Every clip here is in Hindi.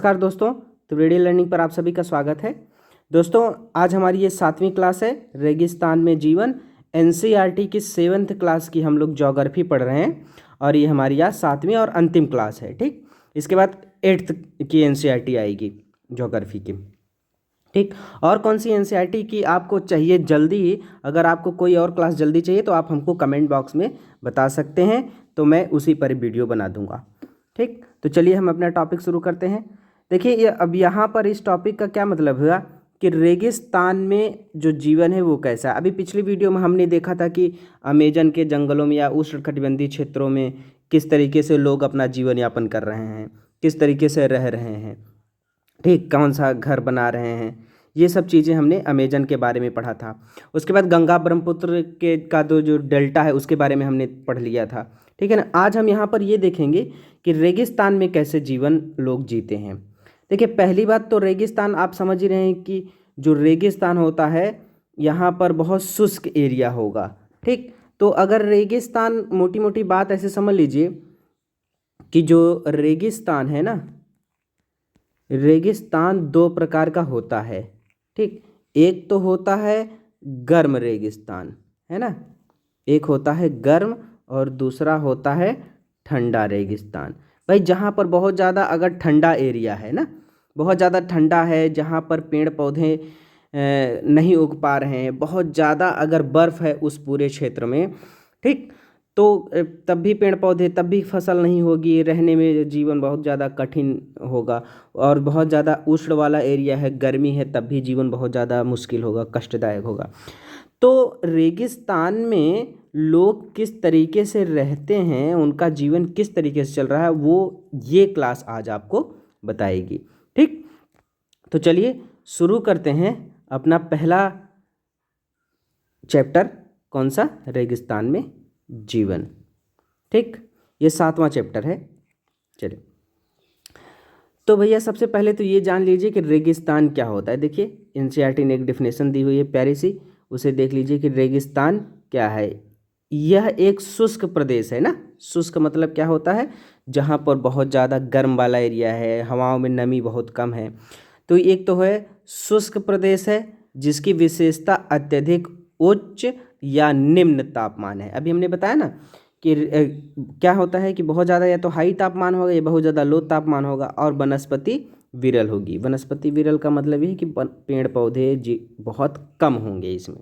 नमस्कार दोस्तों, तो रेडियो लर्निंग पर आप सभी का स्वागत है। दोस्तों, आज हमारी ये 7वीं क्लास है, रेगिस्तान में जीवन। एनसीईआरटी की 7th क्लास की हम लोग ज्योग्राफी पढ़ रहे हैं और ये हमारी आज 7वीं और अंतिम क्लास है। ठीक, इसके बाद 8th की एनसीईआरटी आएगी ज्योग्राफी की। ठीक, और कौन सी एनसीईआरटी की आपको चाहिए जल्दी? अगर आपको कोई और क्लास जल्दी चाहिए तो आप हमको कमेंट बॉक्स में बता सकते हैं, तो मैं उसी पर वीडियो बना दूंगा। ठीक, तो चलिए हम अपना टॉपिक शुरू करते हैं। देखिए, ये अब यहाँ पर इस टॉपिक का क्या मतलब हुआ कि रेगिस्तान में जो जीवन है वो कैसा है। अभी पिछली वीडियो में हमने देखा था कि अमेजन के जंगलों में या उष्णकटिबंधीय क्षेत्रों में किस तरीके से लोग अपना जीवन यापन कर रहे हैं, किस तरीके से रह रहे हैं, ठीक, कौन सा घर बना रहे हैं, ये सब चीज़ें हमने अमेजन के बारे में पढ़ा था। उसके बाद गंगा ब्रह्मपुत्र के का जो डेल्टा है उसके बारे में हमने पढ़ लिया था। ठीक है ना। आज हम यहाँ पर ये देखेंगे कि रेगिस्तान में कैसे जीवन लोग जीते हैं। देखिए, पहली बात तो रेगिस्तान आप समझ ही रहे हैं कि जो रेगिस्तान होता है यहाँ पर बहुत शुष्क एरिया होगा। ठीक, तो अगर रेगिस्तान, मोटी मोटी बात ऐसे समझ लीजिए कि जो रेगिस्तान है ना, रेगिस्तान दो प्रकार का होता है। ठीक, एक तो होता है गर्म रेगिस्तान, है ना, एक होता है गर्म और दूसरा होता है ठंडा रेगिस्तान। भाई, जहाँ पर बहुत ज़्यादा अगर ठंडा एरिया है ना, बहुत ज़्यादा ठंडा है, जहाँ पर पेड़ पौधे नहीं उग पा रहे हैं, बहुत ज़्यादा अगर बर्फ़ है उस पूरे क्षेत्र में, ठीक, तो तब भी पेड़ पौधे, तब भी फसल नहीं होगी, रहने में जीवन बहुत ज़्यादा कठिन होगा। और बहुत ज़्यादा उष्ण वाला एरिया है, गर्मी है, तब भी जीवन बहुत ज़्यादा मुश्किल होगा, कष्टदायक होगा। तो रेगिस्तान में लोग किस तरीके से रहते हैं, उनका जीवन किस तरीके से चल रहा है, वो ये क्लास आज आपको बताएगी। ठीक, तो चलिए शुरू करते हैं अपना पहला चैप्टर। कौन सा? रेगिस्तान में जीवन। ठीक, ये 7वां चैप्टर है। चलिए, तो भैया सबसे पहले तो ये जान लीजिए कि रेगिस्तान क्या होता है। देखिए, एनसीईआरटी ने एक डिफिनेशन दी हुई है प्यारी सी, उसे देख लीजिए कि रेगिस्तान क्या है। यह एक शुष्क प्रदेश है ना। शुष्क मतलब क्या होता है? जहाँ पर बहुत ज़्यादा गर्म वाला एरिया है, हवाओं में नमी बहुत कम है। तो एक तो है शुष्क प्रदेश है जिसकी विशेषता अत्यधिक उच्च या निम्न तापमान है। अभी हमने बताया ना कि क्या होता है कि बहुत ज़्यादा या तो हाई तापमान होगा या बहुत ज़्यादा लो तापमान होगा, और वनस्पति विरल होगी। वनस्पति विरल का मतलब ये है कि पेड़ पौधे बहुत कम होंगे इसमें।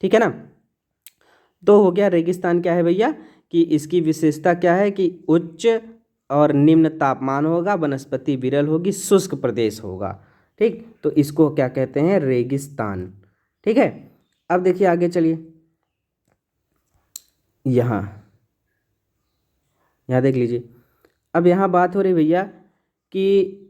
ठीक है ना। तो हो गया रेगिस्तान क्या है भैया, कि इसकी विशेषता क्या है कि उच्च और निम्न तापमान होगा, वनस्पति विरल होगी, शुष्क प्रदेश होगा। ठीक, तो इसको क्या कहते हैं? रेगिस्तान। ठीक है, अब देखिए आगे चलिए। यहाँ देख लीजिए। अब यहाँ बात हो रही भैया कि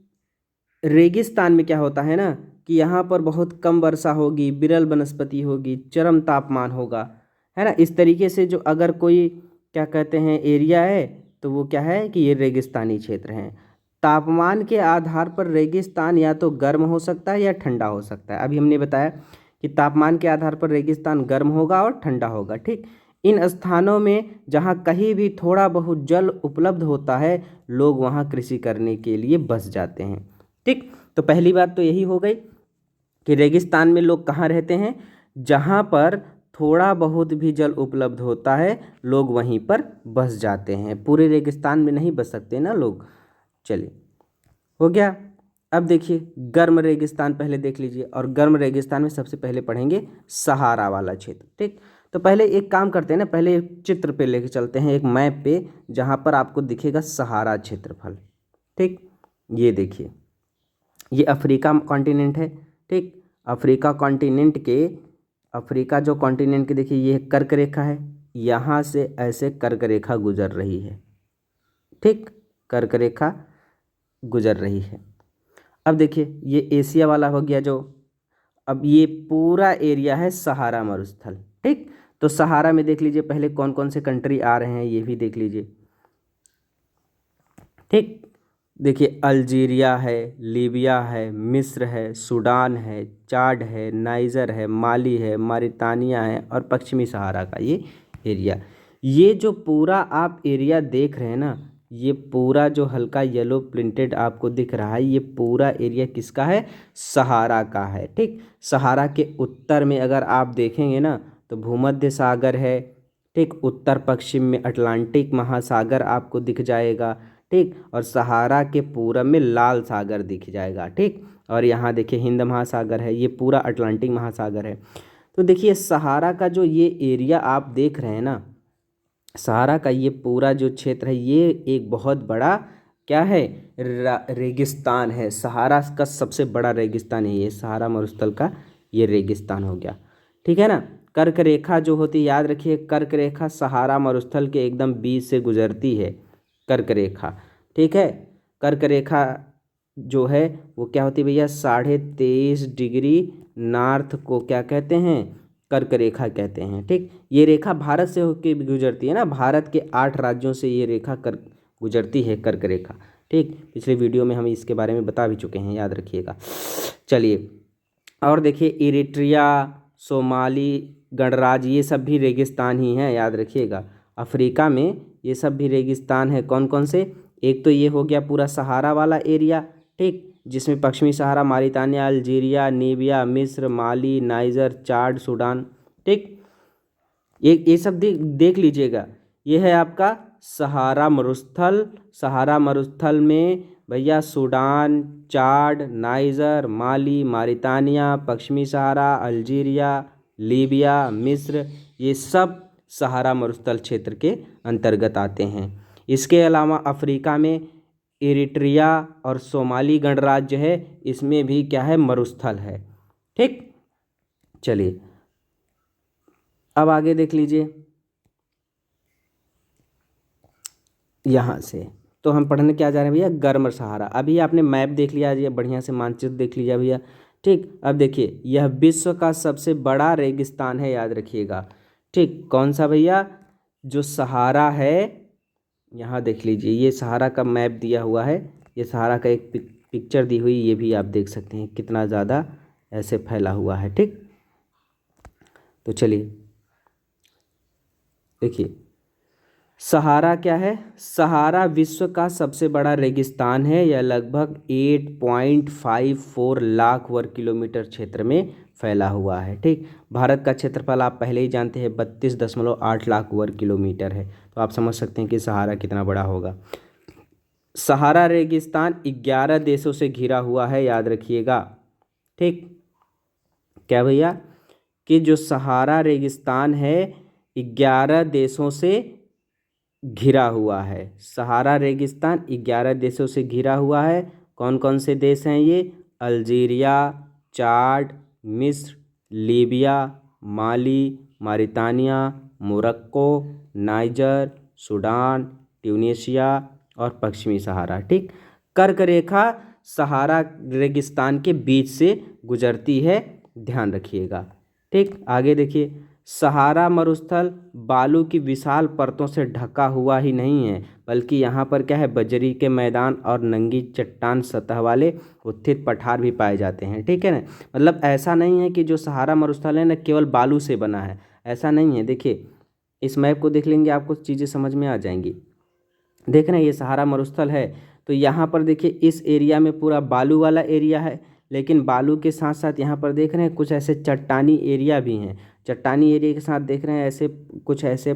रेगिस्तान में क्या होता है ना, कि यहाँ पर बहुत कम वर्षा होगी, विरल वनस्पति होगी, चरम तापमान होगा, है ना। इस तरीके से जो अगर कोई क्या कहते हैं एरिया है, तो वो क्या है कि ये रेगिस्तानी क्षेत्र हैं। तापमान के आधार पर रेगिस्तान या तो गर्म हो सकता है या ठंडा हो सकता है। अभी हमने बताया कि तापमान के आधार पर रेगिस्तान गर्म होगा और ठंडा होगा। ठीक, इन स्थानों में जहाँ कहीं भी थोड़ा बहुत जल उपलब्ध होता है, लोग वहाँ कृषि करने के लिए बस जाते हैं। ठीक, तो पहली बात तो यही हो गई कि रेगिस्तान में लोग कहाँ रहते हैं? जहाँ पर थोड़ा बहुत भी जल उपलब्ध होता है, लोग वहीं पर बस जाते हैं। पूरे रेगिस्तान में नहीं बस सकते ना लोग। चलिए, हो गया। अब देखिए गर्म रेगिस्तान पहले देख लीजिए, और गर्म रेगिस्तान में सबसे पहले पढ़ेंगे सहारा वाला क्षेत्र। ठीक, तो पहले एक काम करते हैं ना, पहले एक चित्र पे लेके चलते हैं, एक मैप पे, जहाँ पर आपको दिखेगा सहारा क्षेत्रफल। ठीक, ये देखिए, ये अफ्रीका कॉन्टिनेंट है। ठीक, अफ्रीका कॉन्टिनेंट के, अफ्रीका जो कॉन्टिनेंट के, देखिए ये कर्क रेखा है, यहाँ से ऐसे कर्क रेखा गुजर रही है। ठीक, कर्क रेखा गुजर रही है। अब देखिए ये एशिया वाला हो गया जो, अब ये पूरा एरिया है सहारा मरुस्थल। ठीक, तो सहारा में देख लीजिए पहले कौन कौन से कंट्री आ रहे हैं, ये भी देख लीजिए। ठीक, देखिए अल्जीरिया है, लीबिया है, मिस्र है, सूडान है, चाड है, नाइजर है, माली है, मारितानिया है, और पश्चिमी सहारा का ये एरिया। ये जो पूरा आप एरिया देख रहे हैं ना, ये पूरा जो हल्का येलो प्रिंटेड आपको दिख रहा है ये पूरा एरिया किसका है, सहारा का है। ठीक, सहारा के उत्तर में अगर आप देखेंगे ना तो भूमध्य सागर है। ठीक, उत्तर पश्चिम में अटलांटिक महासागर आपको दिख जाएगा। ठीक, और सहारा के पूरब में लाल सागर दिख जाएगा। ठीक, और यहाँ देखिए हिंद महासागर है, ये पूरा अटलांटिक महासागर है। तो देखिए सहारा का जो ये एरिया आप देख रहे हैं ना, सहारा का ये पूरा जो क्षेत्र है ये एक बहुत बड़ा क्या है, रेगिस्तान है। सहारा का सबसे बड़ा रेगिस्तान है ये, सहारा मरुस्थल का ये रेगिस्तान हो गया। ठीक है ना। कर्क रेखा जो होती है याद रखिए, कर्क रेखा सहारा मरुस्थल के एकदम बीच से गुजरती है, कर्क रेखा। ठीक है, कर्क रेखा जो है वो क्या होती है भैया, 23.5 डिग्री नॉर्थ को क्या कहते हैं, कर्क रेखा कहते हैं। ठीक, ये रेखा भारत से होकर भी गुजरती है ना, भारत के 8 राज्यों से ये रेखा कर गुजरती है, कर्क रेखा। ठीक, पिछले वीडियो में हम इसके बारे में बता भी चुके हैं, याद रखिएगा। चलिए और देखिए इरिट्रिया, सोमाली गणराज्य ये सब भी रेगिस्तान ही हैं, याद रखिएगा। अफ्रीका में ये सब भी रेगिस्तान है। कौन कौन से, एक तो ये हो गया पूरा सहारा वाला एरिया। ठीक, जिसमें पश्चिमी सहारा, मारितानिया, अल्जीरिया, नीबिया, मिस्र, माली, नाइजर, चाड, सूडान। ठीक, ये सब देख लीजिएगा। ये है आपका सहारा मरुस्थल। सहारा मरुस्थल में भैया सूडान, चाड, नाइजर, माली, मारितानिया, पश्चिमी सहारा, अल्जीरिया, लीबिया, मिस्र, ये सब सहारा मरुस्थल क्षेत्र के अंतर्गत आते हैं। इसके अलावा अफ्रीका में इरिट्रिया और सोमाली गणराज्य है, इसमें भी क्या है, मरुस्थल है। ठीक, चलिए अब आगे देख लीजिए। यहाँ से तो हम पढ़ने क्या जा रहे हैं भैया, गर्म सहारा। अभी आपने मैप देख लिया है, बढ़िया से मानचित्र देख लीजिए भैया। ठीक, अब देखिए यह विश्व का सबसे बड़ा रेगिस्तान है, याद रखिएगा। ठीक, कौन सा भैया, जो सहारा है, यहाँ देख लीजिए ये सहारा का मैप दिया हुआ है, ये सहारा का एक पिक्चर दी हुई, ये भी आप देख सकते हैं कितना ज़्यादा ऐसे फैला हुआ है। ठीक, तो चलिए देखिए सहारा क्या है, सहारा विश्व का सबसे बड़ा रेगिस्तान है। यह लगभग 8.54 लाख वर्ग किलोमीटर क्षेत्र में फैला हुआ है। ठीक, भारत का क्षेत्रफल आप पहले ही जानते हैं 32.8 लाख वर्ग किलोमीटर है, तो आप समझ सकते हैं कि सहारा कितना बड़ा होगा। सहारा रेगिस्तान 11 देशों से घिरा हुआ है, याद रखिएगा। ठीक, क्या भैया, कि जो सहारा रेगिस्तान है 11 देशों से घिरा हुआ है। सहारा रेगिस्तान 11 देशों से घिरा हुआ है। कौन कौन से देश हैं ये, अल्जीरिया, चाड, मिस्र, लीबिया, माली, मारितानिया, मोरक्को, नाइजर, सूडान, ट्यूनीशिया और पश्चिमी सहारा। ठीक, कर्क रेखा सहारा रेगिस्तान के बीच से गुजरती है, ध्यान रखिएगा। ठीक, आगे देखिए सहारा मरुस्थल बालू की विशाल परतों से ढका हुआ ही नहीं है, बल्कि यहाँ पर क्या है, बजरी के मैदान और नंगी चट्टान सतह वाले उत्थित पठार भी पाए जाते हैं। ठीक है ना, मतलब ऐसा नहीं है कि जो सहारा मरुस्थल है ना केवल बालू से बना है, ऐसा नहीं है। देखिए इस मैप को देख लेंगे आपको चीज़ें समझ में आ जाएंगी। देख रहे हैं ये सहारा मरुस्थल है, तो यहाँ पर देखिए इस एरिया में पूरा बालू वाला एरिया है, लेकिन बालू के साथ साथ यहाँ पर देख रहे हैं कुछ ऐसे चट्टानी एरिया भी हैं। चट्टानी एरिया के साथ देख रहे हैं ऐसे कुछ ऐसे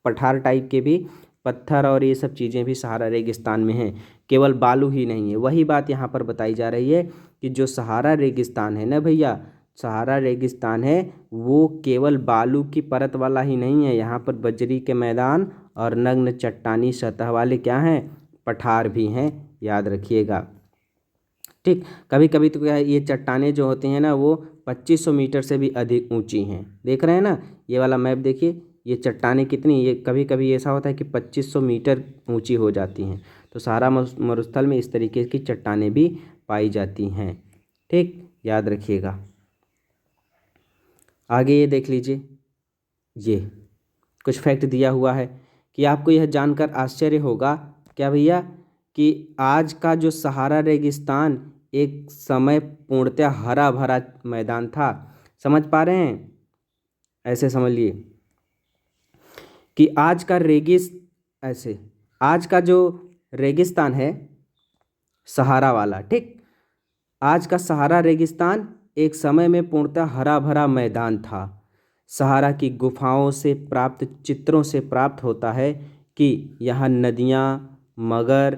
पठार टाइप के भी पत्थर और ये सब चीज़ें भी सहारा रेगिस्तान में हैं, केवल बालू ही नहीं है। वही बात यहाँ पर बताई जा रही है कि जो सहारा रेगिस्तान है ना भैया, सहारा रेगिस्तान है वो केवल बालू की परत वाला ही नहीं है, यहाँ पर बजरी के मैदान और नग्न चट्टानी सतह वाले क्या हैं, पठार भी हैं, याद रखिएगा। ठीक, कभी कभी तो क्या है ये चट्टानें जो होती हैं ना वो 2500 मीटर से भी अधिक ऊंची हैं। देख रहे हैं ना ये वाला मैप, देखिए ये चट्टानें कितनी, ये कभी कभी ऐसा होता है कि 2500 मीटर ऊंची हो जाती हैं। तो सहारा मरुस्थल में इस तरीके की चट्टानें भी पाई जाती हैं। ठीक, याद रखिएगा। आगे ये देख लीजिए, ये कुछ फैक्ट दिया हुआ है कि आपको यह जानकर आश्चर्य होगा क्या भैया, कि आज का जो सहारा रेगिस्तान एक समय पूर्णतः हरा भरा मैदान था। समझ पा रहे हैं, ऐसे समझ लिए कि आज का रेगिस ऐसे आज का जो रेगिस्तान है सहारा वाला, ठीक। आज का सहारा रेगिस्तान एक समय में पूर्णतः हरा भरा मैदान था। सहारा की गुफाओं से प्राप्त चित्रों से प्राप्त होता है कि यहाँ नदियाँ, मगर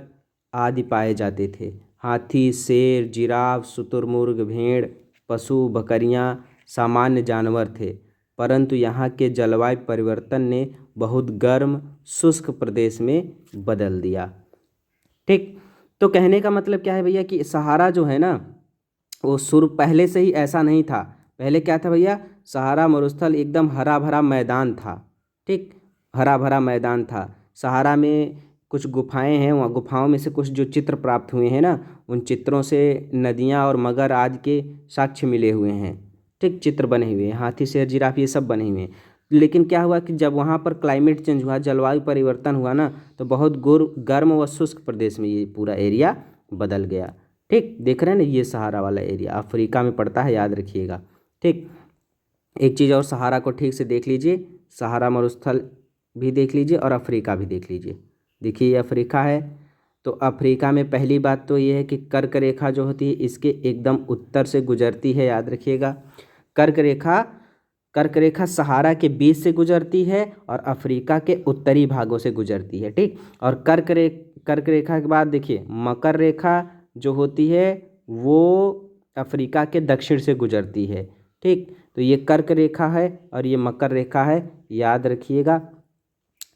आदि पाए जाते थे। हाथी, शेर, जिराफ, शुतुरमुर्ग, भेड़, पशु, बकरियाँ सामान्य जानवर थे। परंतु यहाँ के जलवायु परिवर्तन ने बहुत गर्म शुष्क प्रदेश में बदल दिया, ठीक। तो कहने का मतलब क्या है भैया कि सहारा जो है ना, वो शुरू पहले से ही ऐसा नहीं था। पहले क्या था भैया, सहारा मरुस्थल एकदम हरा भरा मैदान था, ठीक। हरा भरा मैदान था। सहारा में कुछ गुफाएं हैं, वहाँ गुफाओं में से कुछ जो चित्र प्राप्त हुए हैं ना, उन चित्रों से नदियाँ और मगर आदि के साक्ष्य मिले हुए हैं, ठीक। चित्र बने हुए हैं, हाथी, शेर, जिराफ ये सब बने हुए हैं। लेकिन क्या हुआ कि जब वहाँ पर क्लाइमेट चेंज हुआ, जलवायु परिवर्तन हुआ ना, तो बहुत गर्म व शुष्क प्रदेश में ये पूरा एरिया बदल गया, ठीक। देख रहे हैं ना, ये सहारा वाला एरिया अफ्रीका में पड़ता है, याद रखिएगा, ठीक। एक चीज़ और, सहारा को ठीक से देख लीजिए, सहारा मरुस्थल भी देख लीजिए और अफ्रीका भी देख लीजिए। देखिए ये अफ्रीका है, तो अफ्रीका में पहली बात तो ये है कि कर्क रेखा जो होती है इसके एकदम उत्तर से गुजरती है, याद रखिएगा। कर्क रेखा सहारा के बीच से गुजरती है और अफ्रीका के उत्तरी भागों से गुजरती है, ठीक। और कर्क रेखा के बाद देखिए मकर रेखा जो होती है वो अफ्रीका के दक्षिण से गुजरती है, ठीक। तो ये कर्क रेखा है और ये मकर रेखा है, याद रखिएगा।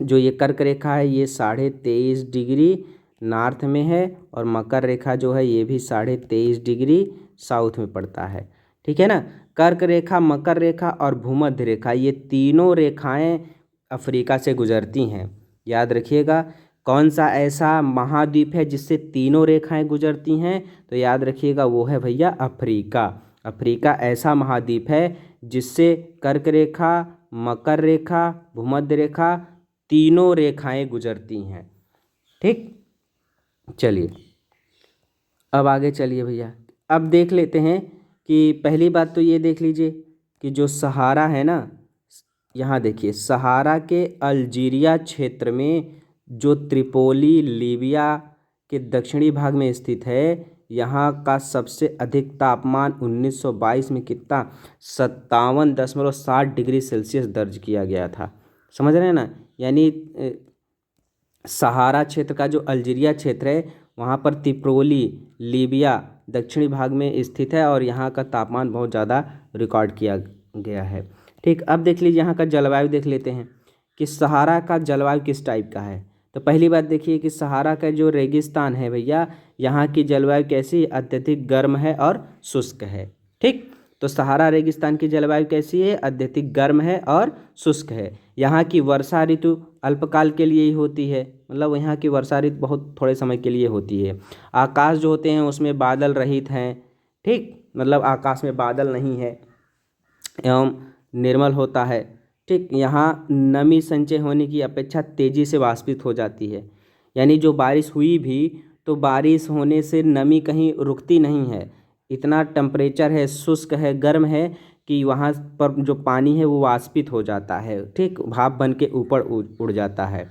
जो ये कर्क रेखा है ये 23.5 डिग्री नॉर्थ में है और मकर रेखा जो है ये भी 23.5 डिग्री साउथ में पड़ता है, ठीक है ना। कर्क रेखा, मकर रेखा और भूमध्य रेखा ये तीनों रेखाएं अफ्रीका से गुजरती हैं, याद रखिएगा। कौन सा ऐसा महाद्वीप है जिससे तीनों रेखाएं गुजरती हैं, तो याद रखिएगा वो है भैया अफ्रीका। अफ्रीका ऐसा महाद्वीप है जिससे कर्क रेखा, मकर रेखा, भूमध्य रेखा तीनों रेखाएं गुजरती हैं, ठीक। चलिए अब आगे चलिए भैया, अब देख लेते हैं कि पहली बात तो ये देख लीजिए कि जो सहारा है ना, यहाँ देखिए सहारा के अल्जीरिया क्षेत्र में जो त्रिपोली लीबिया के दक्षिणी भाग में स्थित है, यहाँ का सबसे अधिक तापमान 1922 में कितना 57.60 डिग्री सेल्सियस दर्ज किया गया था। समझ रहे हैं ना, यानी सहारा क्षेत्र का जो अल्जीरिया क्षेत्र है वहाँ पर त्रिपोली लीबिया दक्षिणी भाग में स्थित है और यहाँ का तापमान बहुत ज़्यादा रिकॉर्ड किया गया है, ठीक। अब देख लीजिए यहाँ का जलवायु देख लेते हैं कि सहारा का जलवायु किस टाइप का है। तो पहली बात देखिए कि सहारा का जो रेगिस्तान है भैया, यहाँ की जलवायु कैसी, अत्यधिक गर्म है और शुष्क है, ठीक। तो सहारा रेगिस्तान की जलवायु कैसी है, अत्यधिक गर्म है और शुष्क है। यहाँ की वर्षा ऋतु अल्पकाल के लिए ही होती है, मतलब यहाँ की वर्षा ऋतु बहुत थोड़े समय के लिए होती है। आकाश जो होते हैं उसमें बादल रहित हैं, ठीक, मतलब आकाश में बादल नहीं है एवं निर्मल होता है, ठीक। यहाँ नमी संचय होने की अपेक्षा तेज़ी से वाष्पित हो जाती है, यानी जो बारिश हुई भी तो बारिश होने से नमी कहीं रुकती नहीं है। इतना टेम्परेचर है, शुष्क है, गर्म है कि वहाँ पर जो पानी है वो वाष्पित हो जाता है, ठीक, भाप बन के ऊपर उड़ जाता है,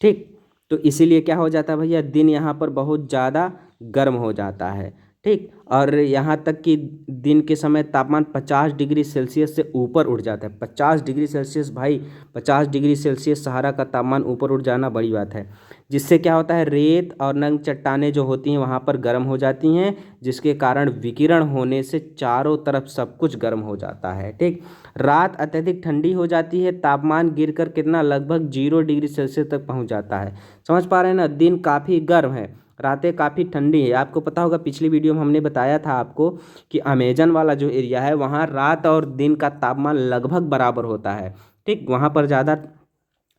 ठीक। तो इसीलिए क्या हो जाता है भैया, दिन यहाँ पर बहुत ज़्यादा गर्म हो जाता है, ठीक। और यहाँ तक कि दिन के समय तापमान 50 डिग्री सेल्सियस से ऊपर उठ जाता है। 50 डिग्री सेल्सियस भाई, 50 डिग्री सेल्सियस सहारा का तापमान ऊपर उठ जाना बड़ी बात है। जिससे क्या होता है, रेत और नंग चट्टानें जो होती हैं वहाँ पर गर्म हो जाती हैं, जिसके कारण विकिरण होने से चारों तरफ सब कुछ गर्म हो जाता है, ठीक। रात अत्यधिक ठंडी हो जाती है, तापमान गिरकर कितना लगभग 0 डिग्री सेल्सियस तक पहुँच जाता है। समझ पा रहे हैं ना, दिन काफ़ी गर्म है, रातें काफ़ी ठंडी है। आपको पता होगा पिछली वीडियो में हमने बताया था आपको कि अमेजन वाला जो एरिया है वहाँ रात और दिन का तापमान लगभग बराबर होता है, ठीक, वहाँ पर ज़्यादा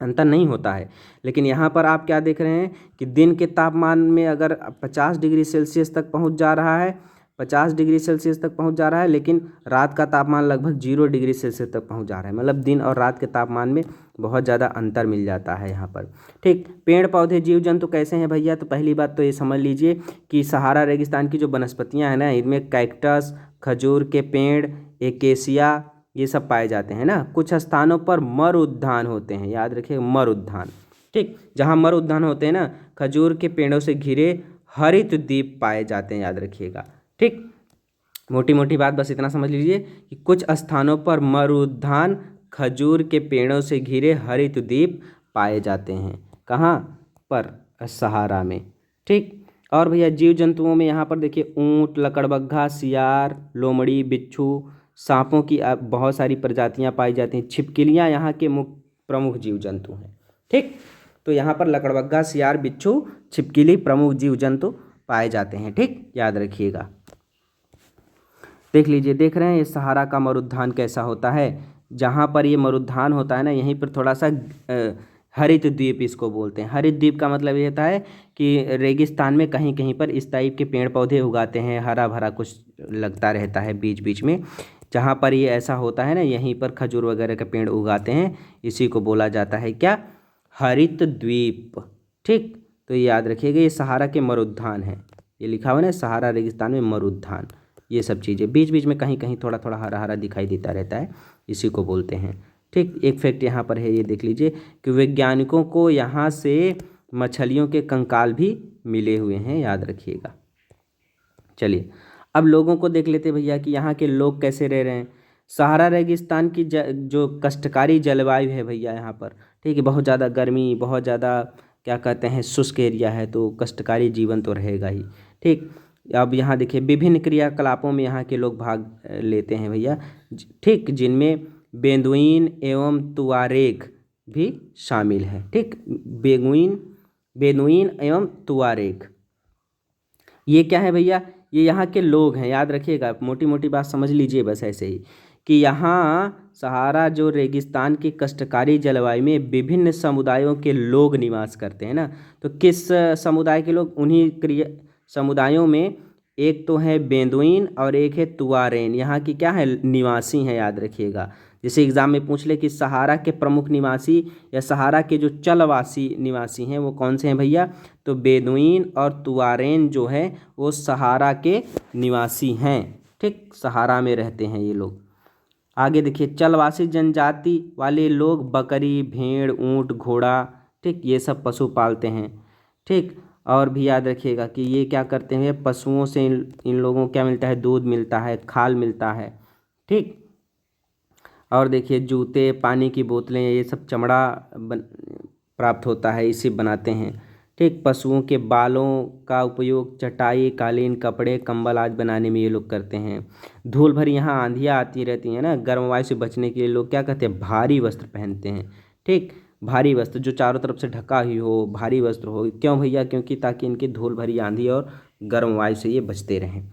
अंतर नहीं होता है। लेकिन यहाँ पर आप क्या देख रहे हैं कि दिन के तापमान में अगर 50 डिग्री सेल्सियस तक पहुँच जा रहा है, 50 डिग्री सेल्सियस तक पहुँच जा रहा है, लेकिन रात का तापमान लगभग 0 डिग्री सेल्सियस तक पहुँच जा रहा है। मतलब दिन और रात के तापमान में बहुत ज़्यादा अंतर मिल जाता है यहाँ पर, ठीक। पेड़ पौधे जीव जंतु कैसे हैं भैया, तो पहली बात तो ये समझ लीजिए कि सहारा रेगिस्तान की जो वनस्पतियाँ हैं ना, इनमें कैक्टस, खजूर के पेड़, एकेसिया ये सब पाए जाते हैं ना। कुछ स्थानों पर मर उद्यान होते हैं, याद रखिए मर उद्यान, ठीक। जहाँ मर उद्यान होते हैं ना, खजूर के पेड़ों से घिरे हरित द्वीप पाए जाते हैं, याद रखिएगा। ठीक, मोटी मोटी बात बस इतना समझ लीजिए कि कुछ स्थानों पर मरुद्यान खजूर के पेड़ों से घिरे हरित द्वीप पाए जाते हैं। कहाँ पर? सहारा में। ठीक। और भैया जीव जंतुओं में यहाँ पर देखिए ऊंट, लकड़बग्घा, सियार, लोमड़ी, बिच्छू, सांपों की बहुत सारी प्रजातियाँ पाई जाती हैं। छिपकलियाँ यहाँ के मुख्य प्रमुख जीव जंतु हैं। ठीक, तो यहाँ पर लकड़बग्घा, सियार, बिच्छू, छिपकली प्रमुख जीव जंतु पाए जाते हैं। ठीक, याद रखिएगा। देख लीजिए, देख रहे हैं ये सहारा का मरुद्यान कैसा होता है। जहाँ पर ये मरुद्यान होता है ना, यहीं पर थोड़ा सा हरित द्वीप इसको बोलते हैं। हरित द्वीप का मतलब ये होता है कि रेगिस्तान में कहीं कहीं पर इस टाइप के पेड़ पौधे उगाते हैं, हरा भरा कुछ लगता रहता है बीच बीच में। जहाँ पर ये ऐसा होता है ना, यहीं पर खजूर वगैरह के पेड़ उगाते हैं, इसी को बोला जाता है क्या? हरित द्वीप। ठीक, तो ये याद रखिएगा, ये सहारा के मरुद्यान है। ये लिखा हुआ है ना, सहारा रेगिस्तान में मरुद्यान। ये सब चीज़ें बीच बीच में कहीं कहीं थोड़ा थोड़ा हरा हरा दिखाई देता रहता है, इसी को बोलते हैं। ठीक, एक फैक्ट यहाँ पर है, ये देख लीजिए कि वैज्ञानिकों को यहाँ से मछलियों के कंकाल भी मिले हुए हैं, याद रखिएगा। चलिए अब लोगों को देख लेते भैया कि यहाँ के लोग कैसे रह रहे हैं। सहारा रेगिस्तान की जो कष्टकारी जलवायु है भैया यहाँ पर, ठीक है, बहुत ज़्यादा गर्मी, बहुत ज़्यादा क्या कहते हैं शुष्क एरिया है, तो कष्टकारी जीवन तो रहेगा ही। ठीक, अब यहाँ देखिए विभिन्न क्रियाकलापों में यहाँ के लोग भाग लेते हैं भैया। ठीक, जिनमें बेदुइन एवं तुआरेग भी शामिल है। ठीक, बेदुइन एवं तुआरेग ये क्या है भैया? ये यहाँ के लोग हैं, याद रखिएगा, मोटी मोटी बात समझ लीजिए बस ऐसे ही कि यहाँ सहारा जो रेगिस्तान की कष्टकारी जलवायु में विभिन्न समुदायों के लोग निवास करते हैं ना। तो किस समुदाय के लोग? उन्हीं क्रिया समुदायों में एक तो है बेदुइन और एक है तुआरेन, यहाँ की क्या है? निवासी हैं, याद रखिएगा। जैसे एग्जाम में पूछ ले कि सहारा के प्रमुख निवासी या सहारा के जो चलवासी निवासी हैं वो कौन से हैं भैया? तो बेदुइन और तुआरेन जो है वो सहारा के निवासी हैं। ठीक, सहारा में रहते हैं ये लोग। आगे देखिए, चलवासी जनजाति वाले लोग बकरी, भेड़, ऊंट, घोड़ा, ठीक, ये सब पशु पालते हैं। ठीक, और भी याद रखिएगा कि ये क्या करते हैं, पशुओं से इन लोगों को क्या मिलता है? दूध मिलता है, खाल मिलता है। ठीक, और देखिए जूते, पानी की बोतलें, ये सब चमड़ा प्राप्त होता है, इसे बनाते हैं। ठीक, पशुओं के बालों का उपयोग चटाई, कालीन, कपड़े, कंबल आज बनाने में ये लोग करते हैं। धूल भरी यहाँ आंधियाँ आती रहती हैं ना, गर्म वायु से बचने के लिए लोग क्या कहते हैं? भारी वस्त्र पहनते हैं। ठीक, भारी वस्त्र जो चारों तरफ से ढका ही हो, भारी वस्त्र हो। क्यों भैया? क्योंकि ताकि इनकी धूल भरी आंधी और गर्म वायु से ये बचते रहें।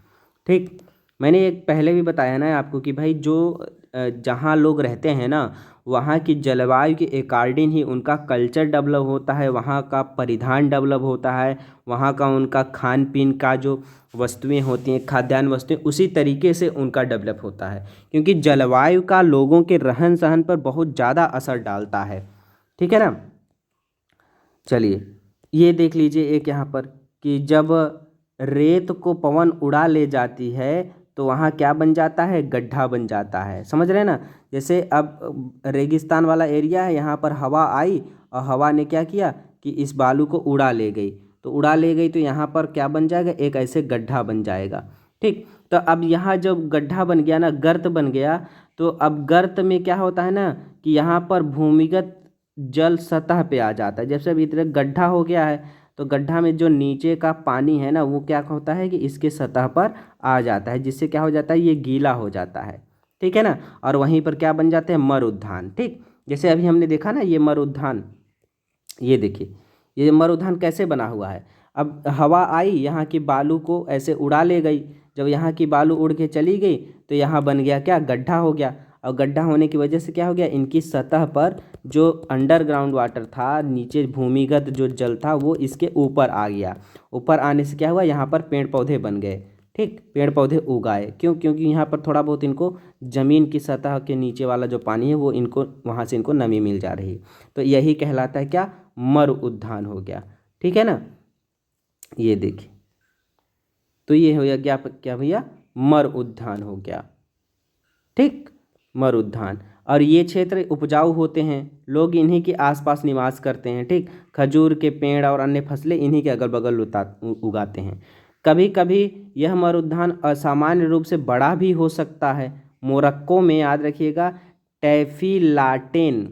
ठीक, मैंने एक पहले भी बताया ना आपको कि भाई जो जहाँ लोग रहते हैं ना, वहाँ की जलवायु के अकॉर्डिंग ही उनका कल्चर डेवलप होता है, वहाँ का परिधान डेवलप होता है, वहाँ का उनका खान पीन का जो वस्तुएं होती हैं, खाद्यान्न वस्तुएं, उसी तरीके से उनका डेवलप होता है। क्योंकि जलवायु का लोगों के रहन सहन पर बहुत ज़्यादा असर डालता है। ठीक है ना। चलिए ये देख लीजिए एक यहाँ पर कि जब रेत को पवन उड़ा ले जाती है तो वहाँ क्या बन जाता है? गड्ढा बन जाता है। समझ रहे हैं ना। जैसे अब रेगिस्तान वाला एरिया है, यहाँ पर हवा आई और हवा ने क्या किया कि इस बालू को उड़ा ले गई, तो उड़ा ले गई तो यहाँ पर क्या बन जाएगा? एक ऐसे गड्ढा बन जाएगा। ठीक, तो अब यहाँ जब गड्ढा बन गया ना, गर्त बन गया, तो अब गर्त में क्या होता है ना कि यहाँ पर भूमिगत जल सतह पे आ जाता है। जब से अब इधर गड्ढा हो गया है तो गड्ढा में जो नीचे का पानी है ना, वो क्या होता है कि इसके सतह पर आ जाता है, जिससे क्या हो जाता है? ये गीला हो जाता है। ठीक है ना। और वहीं पर क्या बन जाते हैं? मरुद्यान। ठीक, जैसे अभी हमने देखा ना ये मरुद्यान, ये देखिए ये मरुद्यान कैसे बना हुआ है। अब हवा आई, यहाँ की बालू को ऐसे उड़ा ले गई। जब यहाँ की बालू उड़ के चली गई तो यहाँ बन गया क्या? गड्ढा हो गया। और गड्ढा होने की वजह से क्या हो गया? इनकी सतह पर जो अंडरग्राउंड वाटर था, नीचे भूमिगत जो जल था, वो इसके ऊपर आ गया। ऊपर आने से क्या हुआ? यहाँ पर पेड़ पौधे बन गए। ठीक, पेड़ पौधे उगाए। क्यों? क्योंकि यहाँ पर थोड़ा बहुत इनको ज़मीन की सतह के नीचे वाला जो पानी है वो इनको वहाँ से इनको नमी मिल जा रही। तो यही कहलाता है क्या? मरुद्यान हो गया। ठीक है ना। ये देखिए, तो ये हो गया क्या भैया? मरुद्यान हो गया। ठीक, मरुद्यान। और ये क्षेत्र उपजाऊ होते हैं, लोग इन्हीं के आसपास निवास करते हैं। ठीक, खजूर के पेड़ और अन्य फसलें इन्हीं के अगल बगल उगाते हैं। कभी कभी यह मरुद्यान असामान्य रूप से बड़ा भी हो सकता है। मोरक्को में, याद रखिएगा, टैफीलाटेन,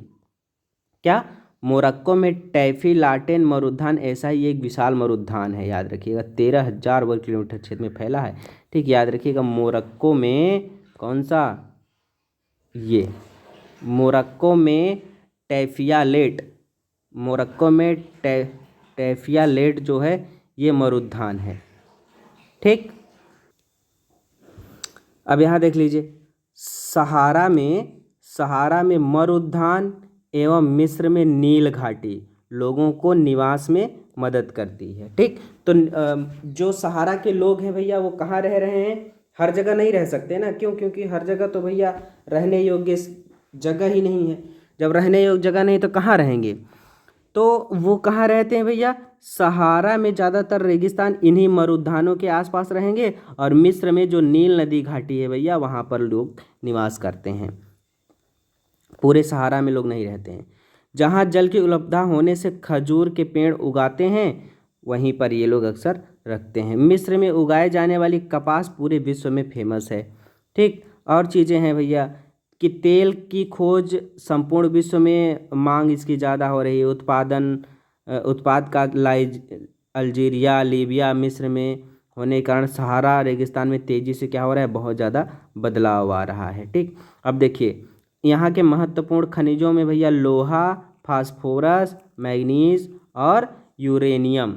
क्या, मोरक्को में टैफीलाटेन मरुद्यान ऐसा ही एक विशाल मरुद्यान है, याद रखिएगा, 13,000 वर्ग किलोमीटर क्षेत्र में फैला है। ठीक, याद रखिएगा, मोरक्को में कौन सा, ये मोरक्को में टैफियालेट, मोरक्को में टैफियालेट जो है ये मरुद्यान है। ठीक, अब यहाँ देख लीजिए, सहारा में मरुद्यान एवं मिस्र में नील घाटी लोगों को निवास में मदद करती है। ठीक, तो जो सहारा के लोग हैं भैया वो कहाँ रह रहे हैं, हर जगह नहीं रह सकते ना, क्यों, क्योंकि हर जगह तो भैया रहने योग्य जगह ही नहीं है। जब रहने योग्य जगह नहीं तो कहाँ रहेंगे, तो वो कहाँ रहते हैं भैया, सहारा में ज़्यादातर रेगिस्तान इन्हीं मरुद्यानों के आसपास रहेंगे, और मिस्र में जो नील नदी घाटी है भैया वहाँ पर लोग निवास करते हैं। पूरे सहारा में लोग नहीं रहते हैं। जहाँ जल की उपलब्धता होने से खजूर के पेड़ उगाते हैं वहीं पर ये लोग अक्सर रखते हैं। मिस्र में उगाए जाने वाली कपास पूरे विश्व में फेमस है। ठीक, और चीज़ें हैं भैया कि तेल की खोज संपूर्ण विश्व में मांग इसकी ज़्यादा हो रही है। उत्पाद का अल्जीरिया, लीबिया, मिस्र में होने के कारण सहारा रेगिस्तान में तेज़ी से क्या हो रहा है, बहुत ज़्यादा बदलाव आ रहा है। ठीक, अब देखिए यहाँ के महत्वपूर्ण खनिजों में भैया लोहा, फास्फोरस, मैग्नीज और यूरेनियम,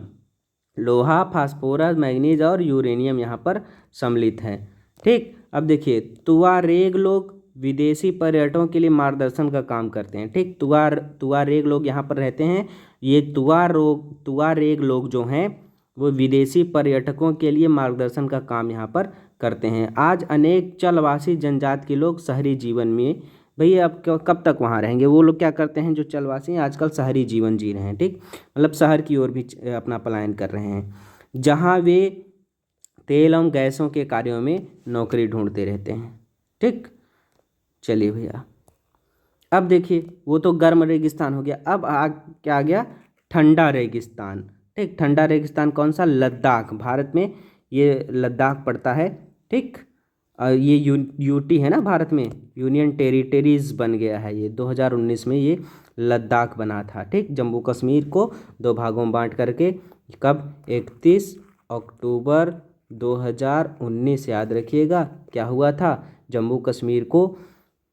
लोहा, फास्फोरस, मैग्नीज और यूरेनियम यहाँ पर सम्मिलित हैं। ठीक, अब देखिए तुआरेग लोग विदेशी पर्यटकों के लिए मार्गदर्शन का काम करते हैं। ठीक, तुआरेग लोग यहाँ पर रहते हैं। ये तुआरेग लोग जो हैं वो विदेशी पर्यटकों के लिए मार्गदर्शन का काम यहाँ पर करते हैं। आज अनेक चलवासी जनजाति के लोग शहरी जीवन में, भैया अब कब तक वहाँ रहेंगे, वो लोग क्या करते हैं, जो चलवासी हैं आजकल शहरी जीवन जी रहे हैं। ठीक, मतलब शहर की ओर भी अपना पलायन कर रहे हैं, जहाँ वे तेल एवं गैसों के कार्यों में नौकरी ढूंढते रहते हैं। ठीक, चलिए भैया अब देखिए वो तो गर्म रेगिस्तान हो गया। अब क्या आ गया, ठंडा रेगिस्तान। ठीक, ठंडा रेगिस्तान कौन सा, लद्दाख, भारत में ये लद्दाख पड़ता है। ठीक, ये यूटी है ना, भारत में यूनियन टेरिटरीज बन गया है ये 2019 में, ये लद्दाख बना था। ठीक, जम्मू कश्मीर को 2 भागों में बांट करके, कब, 31 अक्टूबर 2019, याद रखिएगा क्या हुआ था, जम्मू कश्मीर को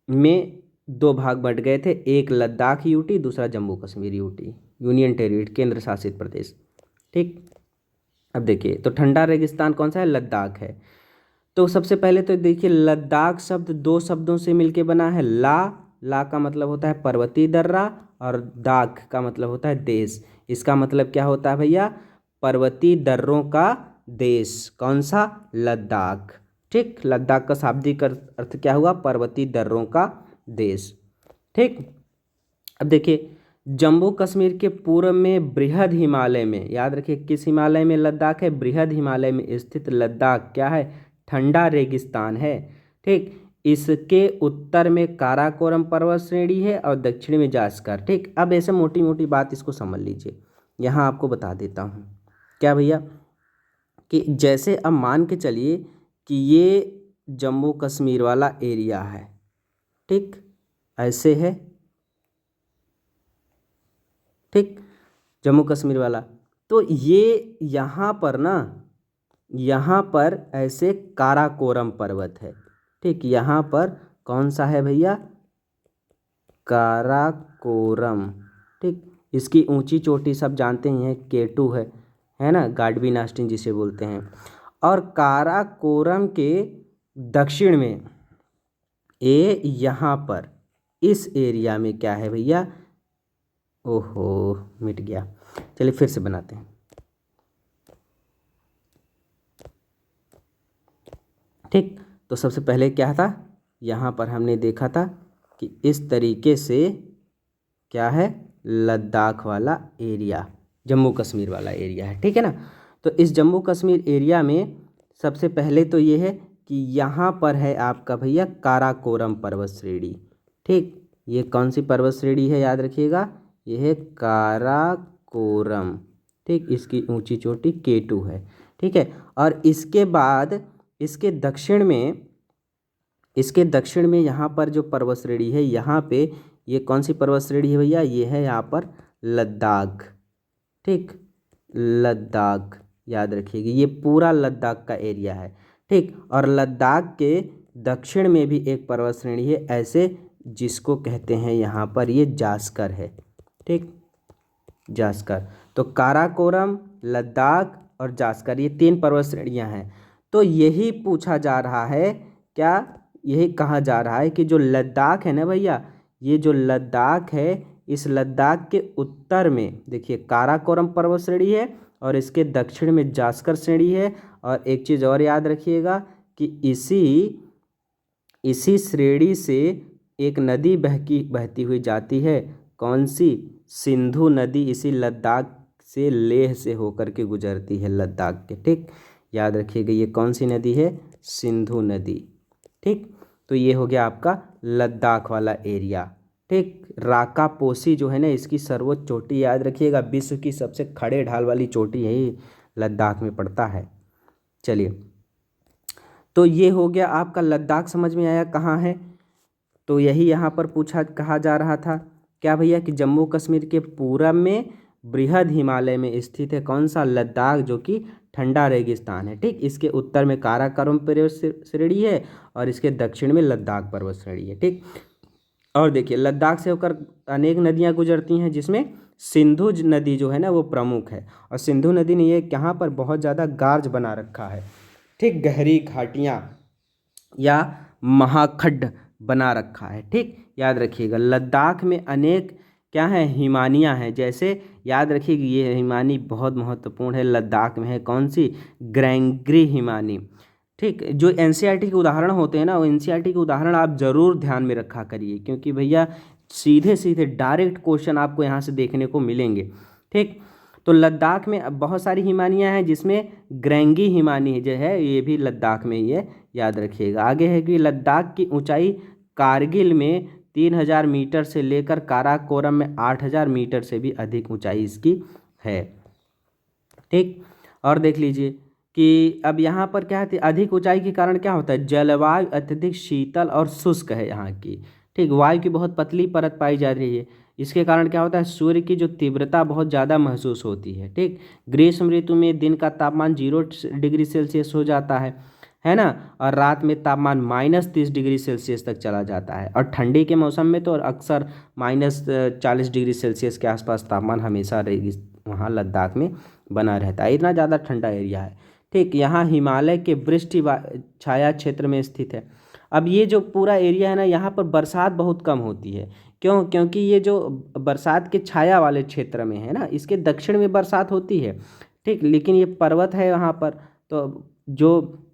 में 2 भाग बट गए थे, एक लद्दाख यूटी, दूसरा Jammu Kashmir UT, union territory, केंद्र शासित प्रदेश। ठीक, अब देखिए तो ठंडा रेगिस्तान कौन सा है, लद्दाख है। तो सबसे पहले तो देखिए लद्दाख शब्द 2 शब्दों से मिलके बना है। ला का मतलब होता है पर्वतीय दर्रा और दाख का मतलब होता है देश। इसका मतलब क्या होता है भैया, पर्वतीय दर्रों का देश। कौन सा, लद्दाख। ठीक, लद्दाख का शाब्दिक अर्थ क्या हुआ, पर्वतीय दर्रों का देश। ठीक, अब देखिए जम्मू कश्मीर के पूर्व में बृहद हिमालय में, याद रखिए किस हिमालय में लद्दाख है, बृहद हिमालय में स्थित लद्दाख क्या है, ठंडा रेगिस्तान है। ठीक, इसके उत्तर में काराकोरम पर्वत श्रेणी है और दक्षिण में जास्कर। ठीक, अब ऐसे मोटी मोटी बात इसको समझ लीजिए, यहाँ आपको बता देता हूँ क्या भैया, कि जैसे अब मान के चलिए कि ये जम्मू कश्मीर वाला एरिया है। ठीक, ऐसे है। ठीक, जम्मू कश्मीर वाला, तो ये यहाँ पर ना, यहाँ पर ऐसे काराकोरम पर्वत है। ठीक, यहाँ पर कौन सा है भैया, काराकोरम। ठीक, इसकी ऊंची चोटी सब जानते ही हैं, K2 है ना, गाडविन आस्टिन जिसे बोलते हैं। और काराकोरम के दक्षिण में ये यहाँ पर इस एरिया में क्या है भैया, ओहो मिट गया, चलिए फिर से बनाते हैं। ठीक, तो सबसे पहले क्या था, यहाँ पर हमने देखा था कि इस तरीके से क्या है, लद्दाख वाला एरिया, जम्मू कश्मीर वाला एरिया है। ठीक है ना, तो इस जम्मू कश्मीर एरिया में सबसे पहले तो ये है कि यहाँ पर है आपका भैया काराकोरम पर्वत श्रेणी। ठीक, ये कौन सी पर्वत श्रेणी है याद रखिएगा, ये है काराकोरम। ठीक, इसकी ऊंची चोटी K2 है। ठीक है, और इसके बाद इसके दक्षिण में यहाँ पर जो पर्वत श्रेणी है, यहाँ पे ये कौन सी पर्वत श्रेणी है भैया, ये है यहाँ पर लद्दाख। ठीक, लद्दाख याद रखिएगा, ये पूरा लद्दाख का एरिया है। ठीक, और लद्दाख के दक्षिण में भी एक पर्वत श्रेणी है ऐसे, जिसको कहते हैं यहाँ पर ये जास्कर है। ठीक, जास्कर। तो काराकोरम, लद्दाख और जास्कर, ये 3 पर्वत श्रेणियाँ हैं। तो यही पूछा जा रहा है, क्या यही कहा जा रहा है कि जो लद्दाख है ना भैया, ये जो लद्दाख है, इस लद्दाख के उत्तर में देखिए काराकोरम पर्वत श्रेणी है और इसके दक्षिण में जास्कर श्रेणी है। और एक चीज़ और याद रखिएगा कि इसी श्रेणी से एक नदी बहती हुई जाती है, कौन सी, सिंधु नदी, इसी लद्दाख से, लेह से होकर के गुजरती है लद्दाख के। ठीक, याद रखिएगा ये कौन सी नदी है, सिंधु नदी। ठीक, तो ये हो गया आपका लद्दाख वाला एरिया। ठीक, राकापोसी जो है ना, इसकी सर्वोच्च चोटी याद रखिएगा, विश्व की सबसे खड़े ढाल वाली चोटी यही लद्दाख में पड़ता है। चलिए, तो ये हो गया आपका लद्दाख, समझ में आया कहाँ है। तो यही यहाँ पर कहा जा रहा था क्या भैया, कि जम्मू कश्मीर के पूरब में बृहद हिमालय में स्थित है कौन सा, लद्दाख, जो कि ठंडा रेगिस्तान है। ठीक, इसके उत्तर में काराकोरम पर्वत श्रेणी है और इसके दक्षिण में लद्दाख पर्वत श्रेणी है। ठीक, और देखिए लद्दाख से होकर अनेक नदियाँ गुजरती हैं, जिसमें सिंधु नदी जो है ना वो प्रमुख है। और सिंधु नदी ने ये यहाँ पर बहुत ज़्यादा गार्ज बना रखा है। ठीक, गहरी घाटियाँ या महाखड्ड बना रखा है। ठीक, याद रखिएगा लद्दाख में अनेक क्या है, हिमानियाँ हैं। जैसे याद रखिएगा ये हिमानी बहुत महत्वपूर्ण है, लद्दाख में है कौन सी, ग्रेंगरी हिमानी। ठीक, जो एनसीईआरटी के उदाहरण होते हैं ना, वो एनसीईआरटी के उदाहरण आप ज़रूर ध्यान में रखा करिए, क्योंकि भैया सीधे सीधे डायरेक्ट क्वेश्चन आपको यहाँ से देखने को मिलेंगे। ठीक, तो लद्दाख में बहुत सारी हिमानियाँ हैं, जिसमें ग्रेंगी हिमानी जो है ये भी लद्दाख में ही है, याद रखिएगा। आगे है कि लद्दाख की ऊंचाई कारगिल में 3000 मीटर से लेकर काराकोरम में 8000 मीटर से भी अधिक ऊंचाई इसकी है। ठीक, और देख लीजिए कि अब यहाँ पर क्या है, अधिक ऊंचाई के कारण क्या होता है, जलवायु अत्यधिक शीतल और शुष्क है यहाँ की। ठीक, वायु की बहुत पतली परत पाई जा रही है, इसके कारण क्या होता है, सूर्य की जो तीव्रता बहुत ज़्यादा महसूस होती है। ठीक, ग्रीष्म ऋतु में दिन का तापमान 0 डिग्री सेल्सियस हो जाता है ना, और रात में तापमान -30 डिग्री सेल्सियस तक चला जाता है। और ठंडी के मौसम में तो अक्सर -40 डिग्री सेल्सियस के आसपास तापमान हमेशा रहेगी, वहाँ लद्दाख में बना रहता है, इतना ज़्यादा ठंडा एरिया है। ठीक, यहाँ हिमालय के वृष्टि छाया क्षेत्र में स्थित है। अब ये जो पूरा एरिया है ना, यहाँ पर बरसात बहुत कम होती है। क्यों, क्योंकि ये जो बरसात के छाया वाले क्षेत्र में है ना, इसके दक्षिण में बरसात होती है। ठीक, लेकिन ये पर्वत है वहाँ पर, तो जो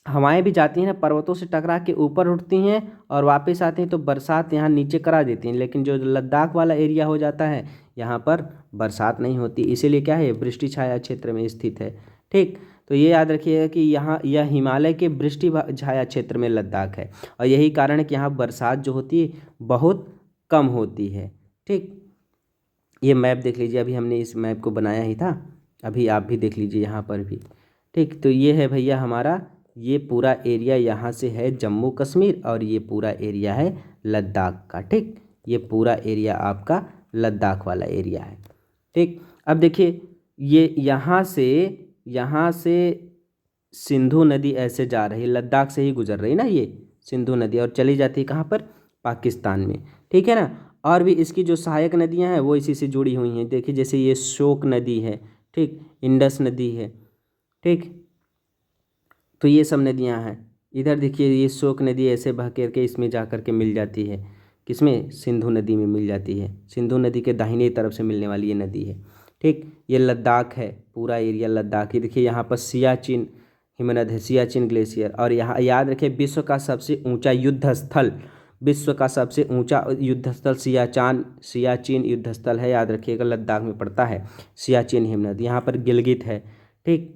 हवाएं भी जाती हैं ना, पर्वतों से टकरा के ऊपर उठती हैं और वापस आती हैं, तो बरसात यहाँ नीचे करा देती हैं। लेकिन जो लद्दाख वाला एरिया हो जाता है, यहाँ पर बरसात नहीं होती, इसीलिए क्या है, वृष्टि छाया क्षेत्र में स्थित है। ठीक, तो ये याद रखिएगा कि यहाँ यह हिमालय के वृष्टि छाया क्षेत्र में लद्दाख है, और यही कारण है कि यहाँ बरसात जो होती है बहुत कम होती है। ठीक, ये मैप देख लीजिए, अभी हमने इस मैप को बनाया ही था, अभी आप भी देख लीजिए यहाँ पर भी। ठीक, तो ये है भैया हमारा, ये पूरा एरिया यहाँ से है जम्मू कश्मीर, और ये पूरा एरिया है लद्दाख का। ठीक, ये पूरा एरिया आपका लद्दाख वाला एरिया है। ठीक, अब देखिए ये यहाँ से सिंधु नदी ऐसे जा रही है, लद्दाख से ही गुजर रही ना ये सिंधु नदी, और चली जाती है कहाँ पर, पाकिस्तान में। ठीक है ना, और भी इसकी जो सहायक नदियाँ हैं वो इसी से जुड़ी हुई हैं। देखिए जैसे ये शोक नदी है, ठीक, इंडस नदी है। ठीक, तो ये सब नदियाँ हैं। इधर देखिए ये शोक नदी ऐसे बह कर के इसमें जा कर के मिल जाती है, किसमें, सिंधु नदी में मिल जाती है। सिंधु नदी के दाहिने तरफ से मिलने वाली ये नदी है। ठीक, ये लद्दाख है, पूरा एरिया लद्दाख ही। देखिए यहाँ पर सियाचिन हिमनद है, सियाचिन ग्लेशियर। और यहाँ याद रखिए विश्व का सबसे ऊंचा युद्ध स्थल, विश्व का सबसे ऊंचा युद्ध स्थल सियाचिन युद्ध स्थल है, याद रखिएगा लद्दाख में पड़ता है सियाचिन हिमनद। यहाँ पर गिलगित है। ठीक,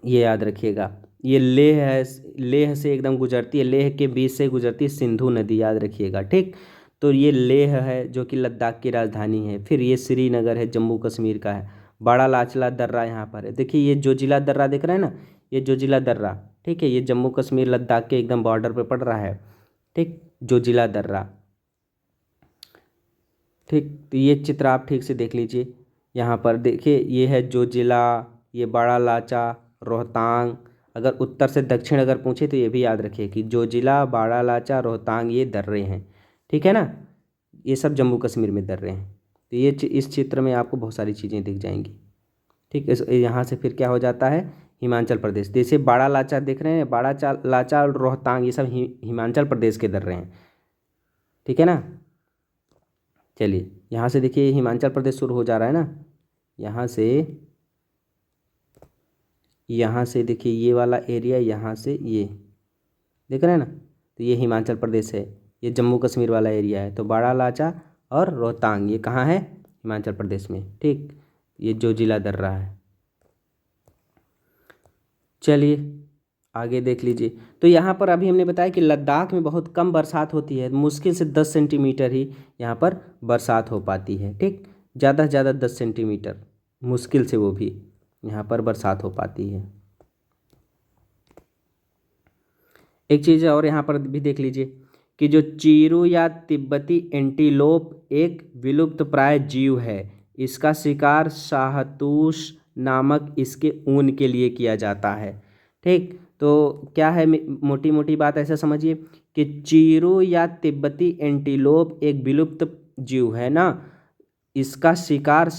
ये याद रखिएगा, ये लेह है, लेह से एकदम गुजरती है, लेह के बीच से गुजरती है सिंधु नदी, याद रखिएगा। ठीक, तो ये लेह है जो कि लद्दाख की राजधानी है। फिर ये श्रीनगर है, जम्मू कश्मीर का है। बड़ा लाचला दर्रा यहाँ पर है, देखिए ये जोजिला दर्रा दिख रहा है ना, ये जोजिला दर्रा, ठीक है, ये जम्मू कश्मीर लद्दाख के एकदम बॉर्डर पे पड़ रहा है। ठीक, जोजिला दर्रा। ठीक, तो ये चित्र आप ठीक से देख लीजिए। यहाँ पर देखिए ये है जोजिला, ये बड़ा लाचा, रोहतांग। अगर उत्तर से दक्षिण अगर पूछे तो ये भी याद रखिए कि जोजिला, बड़ा लाचा, रोहतांग ये दर्रे हैं। ठीक है ना, ये सब जम्मू कश्मीर में दर्रे हैं। तो ये इस चित्र में आपको बहुत सारी चीज़ें दिख जाएंगी। ठीक, इस यहाँ से फिर क्या हो जाता है, हिमाचल प्रदेश। जैसे बड़ा लाचा देख रहे हैं, लाचा और रोहतांग ये सब हिमाचल प्रदेश के दर्रे हैं। ठीक है ना, चलिए यहाँ से देखिए हिमाचल प्रदेश शुरू हो जा रहा है ना, यहाँ से देखिए ये वाला एरिया, यहाँ से ये देख रहे हैं ना, तो ये हिमाचल प्रदेश है, ये जम्मू कश्मीर वाला एरिया है। तो बड़ा लाचा और रोहतांग ये कहाँ है, हिमाचल प्रदेश में। ठीक, ये जोजिला दर्रा है। चलिए आगे देख लीजिए। तो यहाँ पर अभी हमने बताया कि लद्दाख में बहुत कम बरसात होती है, मुश्किल से 10 सेंटीमीटर ही यहाँ पर बरसात हो पाती है। ठीक, ज़्यादा से ज़्यादा 10 सेंटीमीटर, मुश्किल से वो भी यहाँ पर बरसात हो पाती है। एक चीज़ और यहाँ पर भी देख लीजिए कि जो चीरू या तिब्बती एंटीलोप एक विलुप्त प्राय जीव है। इसका शिकार शाहतूश नामक इसके ऊन के लिए किया जाता है। ठीक, तो क्या है, मोटी मोटी बात ऐसा समझिए कि चीरू या तिब्बती एंटीलोप एक विलुप्त जीव है ना, इसका शिकार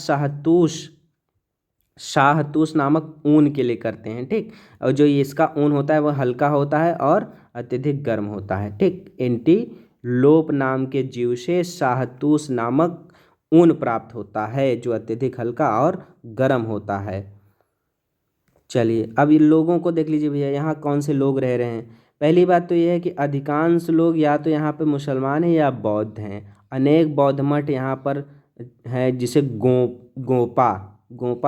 शाहतूश नामक ऊन के लिए करते हैं। ठीक, और जो इसका ऊन होता है वह हल्का होता है और अत्यधिक गर्म होता है। ठीक, एंटीलोप नाम के जीव से शाहतूश नामक ऊन प्राप्त होता है जो अत्यधिक हल्का और गर्म होता है। चलिए अब इन लोगों को देख लीजिए भैया, यहाँ कौन से लोग रह रहे हैं। पहली बात तो यह है कि अधिकांश लोग या तो यहाँ पे मुसलमान हैं या बौद्ध हैं। अनेक बौद्ध मठ यहाँ पर हैं, जिसे गोंपा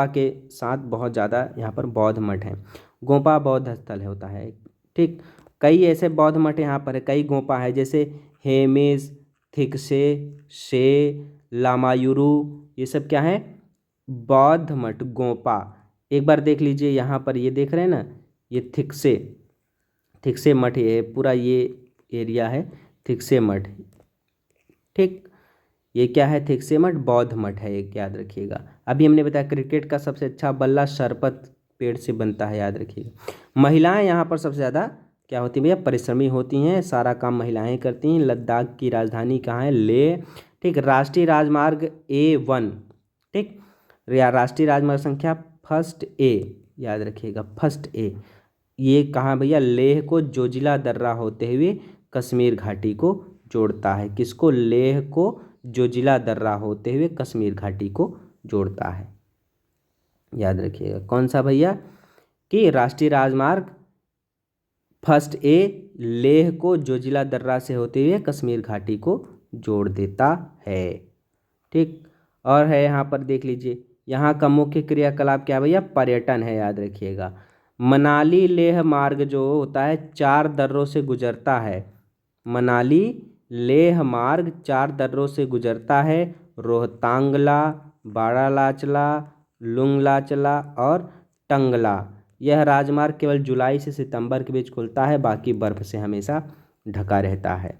के साथ बहुत ज़्यादा यहाँ पर बौद्ध मठ हैं। गोंपा बौद्ध स्थल होता है। ठीक, कई ऐसे बौद्ध मठ यहाँ पर है, कई गोंपा है, जैसे हेमिस, थिकसे, शे, लामायुरु, ये सब क्या है, बौद्ध मठ गोंपा। एक बार देख लीजिए यहाँ पर, ये देख रहे हैं ना, ये थिकसे मठ, ये पूरा ये एरिया है थिकसे मठ। ठीक, ये क्या है, थिकसे मठ बौद्ध मठ है, एक याद रखिएगा। अभी हमने बताया क्रिकेट का सबसे अच्छा बल्ला शरपत पेड़ से बनता है, याद रखिएगा। महिलाएं यहाँ पर सबसे ज़्यादा क्या होती हैं भैया, परिश्रमी होती हैं, सारा काम महिलाएं करती हैं। लद्दाख की राजधानी कहाँ है, लेह। ठीक, राष्ट्रीय राजमार्ग A1, ठीक, राष्ट्रीय राजमार्ग संख्या फर्स्ट A, याद रखिएगा फर्स्ट A, ये कहाँ भैया, लेह को जोजिला दर्रा होते हुए कश्मीर घाटी को जोड़ता है। किसको, लेह को जोजिला दर्रा होते हुए कश्मीर घाटी को जोड़ता है, याद रखिएगा। कौन सा भैया, कि राष्ट्रीय राजमार्ग फर्स्ट A लेह को जोजिला दर्रा से होते हुए कश्मीर घाटी को जोड़ देता है। ठीक, और है यहाँ पर देख लीजिए, यहाँ का मुख्य क्रियाकलाप क्या भैया, पर्यटन है, याद रखिएगा। मनाली लेह मार्ग जो होता है 4 दर्रों से गुजरता है। मनाली लेह मार्ग 4 दर्रों से गुजरता है, रोहतांगला, बाड़ालाचला, लुंगलाचला और टंगला। यह राजमार्ग केवल जुलाई से सितंबर के बीच खुलता है, बाकी बर्फ से हमेशा ढका रहता है।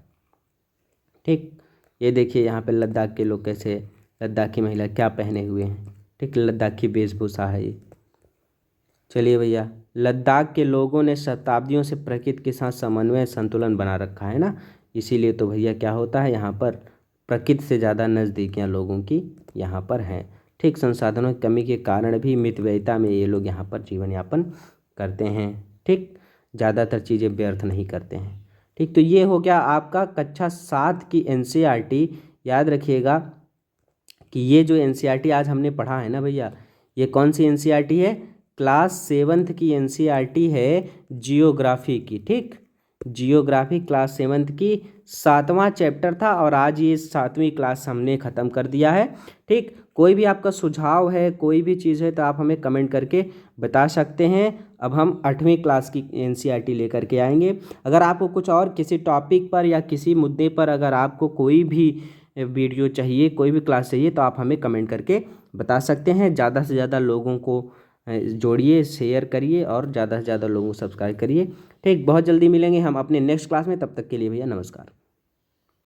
ठीक, ये देखिए यहाँ पे लद्दाख के लोग कैसे, लद्दाख की महिला क्या पहने हुए हैं। ठीक, लद्दाख की वेशभूषा है ये। चलिए भैया, लद्दाख के लोगों ने शताब्दियों से प्रकृति के साथ समन्वय संतुलन बना रखा है ना, इसीलिए तो भैया क्या होता है, यहाँ पर प्रकृति से ज़्यादा नज़दीकियाँ लोगों की यहाँ पर हैं। ठीक, संसाधनों की कमी के कारण भी मितव्ययिता में ये लोग यहाँ पर जीवन यापन करते हैं। ठीक, ज़्यादातर चीज़ें व्यर्थ नहीं करते हैं। ठीक, तो ये हो गया आपका कक्षा 7 की NCERT। याद रखिएगा कि ये जो NCERT आज हमने पढ़ा है ना भैया, ये कौन सी NCERT है, क्लास 7th की NCERT है, जियोग्राफी की। ठीक, जियोग्राफी क्लास 7th की 7वां चैप्टर था और आज ये 7वीं क्लास हमने ख़त्म कर दिया है। ठीक, कोई भी आपका सुझाव है, कोई भी चीज़ है तो आप हमें कमेंट करके बता सकते हैं। अब हम 8वीं क्लास की एनसीईआरटी लेकर के आएंगे। अगर आपको कुछ और किसी टॉपिक पर या किसी मुद्दे पर अगर आपको कोई भी वीडियो चाहिए, कोई भी क्लास चाहिए, तो आप हमें कमेंट करके बता सकते हैं। ज़्यादा से ज़्यादा लोगों को जोड़िए, शेयर करिए और ज़्यादा से ज़्यादा लोगों को सब्सक्राइब करिए। ठीक, बहुत जल्दी मिलेंगे हम अपने नेक्स्ट क्लास में। तब तक के लिए भैया नमस्कार।